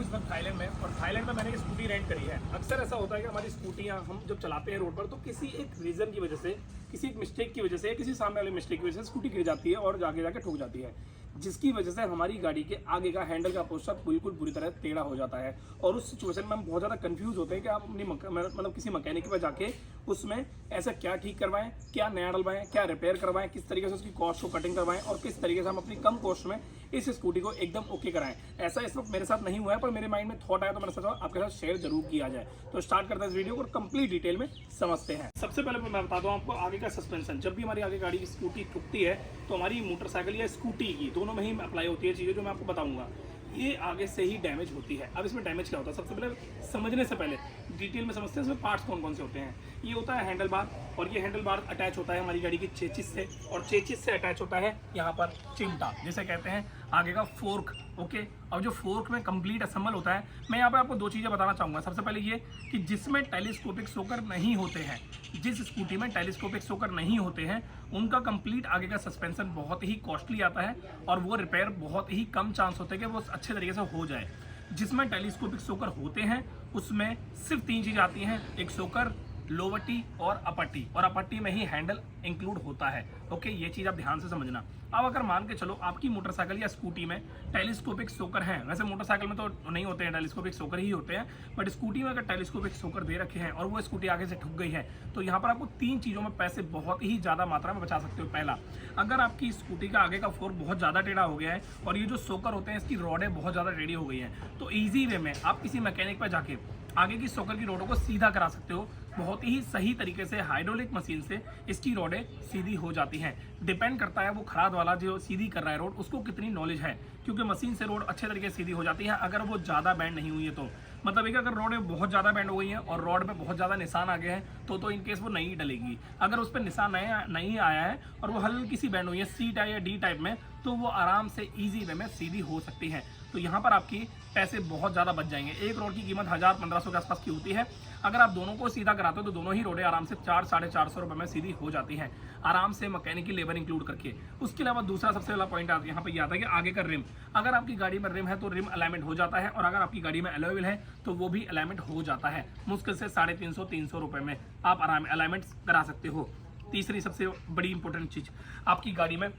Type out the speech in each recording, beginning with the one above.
इस वक्त थाईलैंड में, और थाईलैंड में मैंने एक स्कूटी रेंट करी है। अक्सर ऐसा होता है कि हमारी स्कूटियाँ हम जब चलाते हैं रोड पर, तो किसी एक रीज़न की वजह से, किसी एक मिस्टेक की वजह से, किसी सामने वाले मिस्टेक की वजह से स्कूटी गिर जाती है और जाके ठुक जाती है, जिसकी वजह से हमारी गाड़ी के आगे का हैंडल का पोस्टर बिल्कुल बुरी तरह टेढ़ा हो जाता है। और उस सिचुएशन में हम बहुत ज़्यादा कंफ्यूज होते हैं कि आप अपनी मतलब किसी मैकेनिक के पास जाके उसमें ऐसा क्या ठीक करवाएं, क्या नया डलवाएं, क्या रिपेयर करवाएं, किस तरीके से उसकी कॉस्ट को कटिंग करवाएं और किस तरीके से हम अपनी कम कॉस्ट में इस स्कूटी को एकदम ओके कराएं। ऐसा इस वक्त मेरे साथ नहीं हुआ है, पर मेरे माइंड में थॉट आया तो मैंने सोचा आपके साथ शेयर जरूर किया जाए। तो स्टार्ट करते हैं इस वीडियो को और कंप्लीट डिटेल में समझते हैं। सबसे पहले मैं बताता हूँ आपको आगे का सस्पेंशन। जब भी हमारी आगे गाड़ी की स्कूटी ठुकती है तो हमारी मोटरसाइकिल या स्कूटी की दोनों में ही अप्लाई होती है चीज़ें जो मैं आपको बताऊंगा। ये आगे से ही डैमेज होती है। अब इसमें डैमेज क्या होता है, सबसे पहले समझने से पहले डिटेल में समझते हैं इसमें पार्ट्स कौन कौन से होते हैं। ये होता है हैंडल बार, और ये हैंडल बार अटैच होता है हमारी गाड़ी की चेचिस से, और चेचिस से अटैच होता है यहाँ पर चिमटा, जिसे कहते हैं आगे का फोर्क। ओके, अब जो फोर्क में कंप्लीट असेंबल होता है, मैं यहाँ पे आपको दो चीज़ें बताना चाहूँगा। सबसे पहले ये कि जिसमें टेलीस्कोपिक शॉकर नहीं होते हैं, जिस स्कूटी में टेलीस्कोपिक शॉकर नहीं होते हैं, उनका कंप्लीट आगे का सस्पेंशन बहुत ही कॉस्टली आता है और वो रिपेयर बहुत ही कम चांस होते हैं कि वो अच्छे तरीके से हो जाए। जिसमें टेलीस्कोपिक शॉकर होते हैं उसमें सिर्फ तीन चीज़ें आती हैं, एक शॉकर, लोवटी और अपट्टी, और अपट्टी में ही हैंडल इंक्लूड होता है। ओके, ये चीज़ आप ध्यान से समझना। अब अगर मान के चलो आपकी मोटरसाइकिल या स्कूटी में टेलीस्कोपिक शॉकर हैं, वैसे मोटरसाइकिल में तो नहीं होते हैं, टेलीस्कोपिक शॉकर ही होते हैं, बट स्कूटी में अगर टेलीस्कोपिक शॉकर दे रखे हैं और वो स्कूटी आगे से ठुक गई है, तो यहाँ पर आपको तीन चीज़ों में पैसे बहुत ही ज़्यादा मात्रा में बचा सकते हो। पहला, अगर आपकी स्कूटी का आगे का फोर्क बहुत ज़्यादा टेढ़ा हो गया है और ये जो शॉकर होते हैं इसकी रॉडें बहुत ज़्यादा टेढ़ी हो गई हैं, तो ईजी वे में आप किसी मैकेनिक पर जाके आगे की शॉकर की रोडों को सीधा करा सकते हो। बहुत ही सही तरीके से हाइड्रोलिक मशीन से इसकी रोडें सीधी हो जाती हैं। डिपेंड करता है वो खराद वाला जो सीधी कर रहा है रोड, उसको कितनी नॉलेज है, क्योंकि मशीन से रोड अच्छे तरीके से सीधी हो जाती है अगर वो ज़्यादा बैंड नहीं हुई है तो। मतलब एक अगर रोड बहुत ज़्यादा बैंड हो गई है और रोड पे बहुत ज़्यादा निशान आ गए हैं तो इनकेस वो नहीं डलेगी। अगर उस पर निशान नहीं आया है और वो हल्की सी बैंड हुई है सी टाइप या डी टाइप में, तो वो आराम से ईजी वे में सीधी हो सकती है। तो यहाँ पर आपकी पैसे बहुत ज़्यादा बच जाएंगे। एक रोड की कीमत 1000-1500 के आसपास की होती है। अगर आप दोनों को सीधा कराते हो तो दोनों ही रोडें आराम से 400-450 रुपये में सीधी हो जाती हैं, आराम से मैकेनिक की लेबर इंक्लूड करके। उसके अलावा दूसरा सबसे बड़ा पॉइंट यहाँ पे ये आता है कि आगे का रिम। अगर आपकी गाड़ी में रिम है तो रिम अलाइनमेंट हो जाता है, और अगर आपकी गाड़ी में अलॉय व्हील है तो वो भी अलाइनमेंट हो जाता है। मुश्किल से 350-300 रुपये में आप आराम अलाइनमेंट करा सकते हो। तीसरी सबसे बड़ी इंपॉर्टेंट चीज़, आपकी गाड़ी में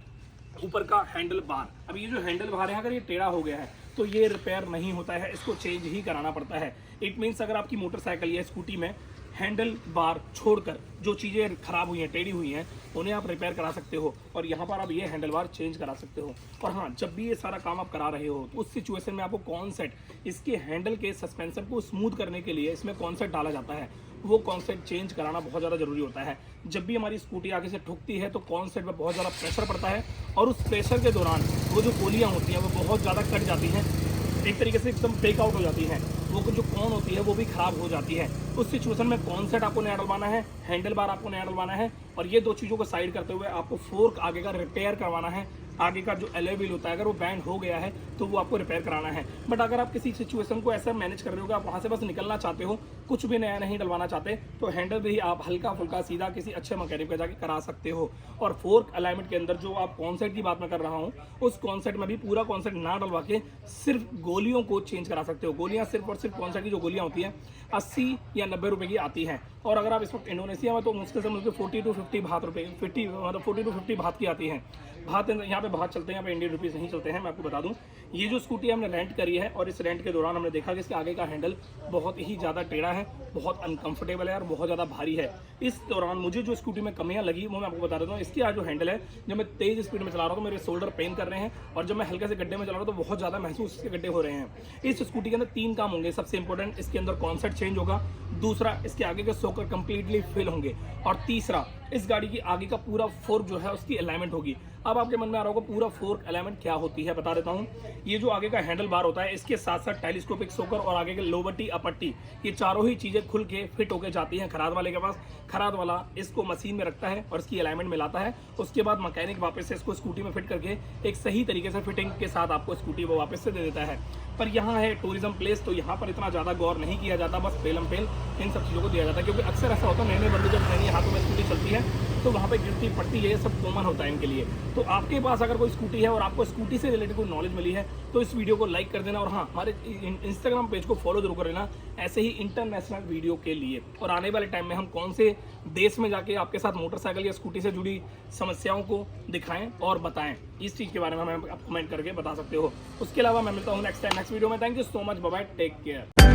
ऊपर का हैंडल बार। अब ये जो हैंडल बार है अगर ये टेढ़ा हो गया है तो ये रिपेयर नहीं होता है, इसको चेंज ही कराना पड़ता है। इट मीन्स अगर आपकी मोटरसाइकिल या स्कूटी में हैंडल बार छोड़कर जो चीज़ें खराब हुई हैं, टेढ़ी हुई हैं, उन्हें आप रिपेयर करा सकते हो और यहाँ पर आप ये हैंडल बार चेंज करा सकते हो। और हाँ, जब भी ये सारा काम आप करा रहे हो तो उस सिचुएशन में आपको कॉन्सेट, इसके हैंडल के सस्पेंशन को स्मूथ करने के लिए इसमें कॉन्सेट डाला जाता है, वो कॉन्सेट चेंज कराना बहुत ज़्यादा ज़रूरी होता है। जब भी हमारी स्कूटी आगे से ठुकती है तो कॉन्सेट में बहुत ज़्यादा प्रेशर पड़ता है और उस प्रेशर के दौरान वो जो गोलियाँ होती हैं वो बहुत ज़्यादा कट जाती हैं, एक तरीके से एकदम ब्रेक आउट हो जाती है। वो जो कॉन होती है वो भी खराब हो जाती है। उस सिचुएशन में कॉन्सेट आपको नया डलवाना है, हैंडल बार आपको नया डलवाना है, और ये दो चीज़ों को साइड करते हुए आपको फोर्क आगे का रिपेयर करवाना है। आगे का जो अलॉय व्हील होता है अगर वो बैंड हो गया है तो वो आपको रिपेयर कराना है। बट अगर आप किसी सिचुएशन को ऐसा मैनेज कर रहे हो कि आप वहाँ से बस निकलना चाहते हो, कुछ भी नया नहीं डलवाना चाहते, तो हैंडल भी आप हल्का फुल्का सीधा किसी अच्छे मैकेनिक पे जाके करा सकते हो। और फोर्क अलाइनमेंट के अंदर जो आप कॉन्सेट की बात मैं कर रहा हूँ, उस कॉन्सेट में भी पूरा कॉन्सेट ना डलवा के सिर्फ गोलियों को चेंज करा सकते हो। गोलियाँ सिर्फ और सिर्फ कॉन्सेट की जो गोलियाँ होती हैं 80 या 90 रुपये की आती हैं, और अगर आप इस वक्त इंडोनेशिया में तो मुश्किल से मुश्किल 40-50 भात रुपये, 40-50 भात की आती हैं। भात यहाँ पे भात चलते हैं, यहाँ पे इंडियन रुपीज़ नहीं चलते हैं। मैं आपको बता दूं, ये जो स्कूटी हमने रेंट करी है और इस रेंट के दौरान हमने देखा कि इसके आगे का हैंडल बहुत ही ज़्यादा टेढ़ा है, बहुत अनकंफर्टेबल है और बहुत ज़्यादा भारी है। इस दौरान मुझे जो स्कूटी में कमियां लगी वो मैं आपको बता देता हूँ। इसकी जो हैंडल है, जब मैं तेज़ स्पीड में चला रहा हूँ तो मेरे शोल्डर पेन कर रहे हैं, और जब मैं हल्के से गड्ढे में चला रहा हूँ तो बहुत ज़्यादा महसूस इसके गड्ढे हो रहे हैं। इस स्कूटी के अंदर 3 काम होंगे। सबसे इंपॉर्टेंट, इसके अंदर कॉन्सेप्ट चेंज होगा। दूसरा, इसके आगे के शॉकर कंप्लीटली फिल होंगे। और तीसरा, इस गाड़ी की आगे का पूरा फोर्क जो है उसकी अलाइनमेंट होगी। अब आपके मन में आ रहा होगा पूरा फोर्क अलाइनमेंट क्या होती है, बता देता हूँ। ये जो आगे का हैंडल बार होता है, इसके साथ साथ टेलीस्कोपिक शॉकर और आगे के लोवटी, अपट्टी, ये चारों ही चीज़ें खुल के फिट होके जाती हैं खराद वाले के पास। खराद वाला इसको मशीन में रखता है और इसकी अलाइनमेंट मिलाता है। उसके बाद मैकेनिक वापस से इसको स्कूटी में फिट करके एक सही तरीके से फिटिंग के साथ आपको स्कूटी वो वापस से दे देता है। पर यहाँ है टूरिज्म प्लेस, तो यहाँ पर इतना ज़्यादा गौर नहीं किया जाता, बस पेलम पेल इन सब चीज़ों को दिया जाता है। क्योंकि अक्सर ऐसा होता है नए नए बंदे जब नई हाथों में स्कूटी चलती है तो वहाँ पे गिरती पड़ती है, ये सब कॉमन होता है इनके लिए। तो आपके पास अगर कोई स्कूटी है और आपको स्कूटी से रिलेटेड कोई नॉलेज मिली है तो इस वीडियो को लाइक कर देना, और हाँ हमारे इंस्टाग्राम पेज को फॉलो जरूर कर लेना ऐसे ही इंटरनेशनल वीडियो के लिए। और आने वाले टाइम में हम कौन से देश में जाके आपके साथ मोटरसाइकिल या स्कूटी से जुड़ी समस्याओं को दिखाएं और बताएं, इस चीज़ के बारे में हमें आप कमेंट करके बता सकते हो। उसके अलावा मैं मिलता हूँ नेक्स्ट टाइम नेक्स्ट वीडियो में। Thank you so much, bye bye, take care.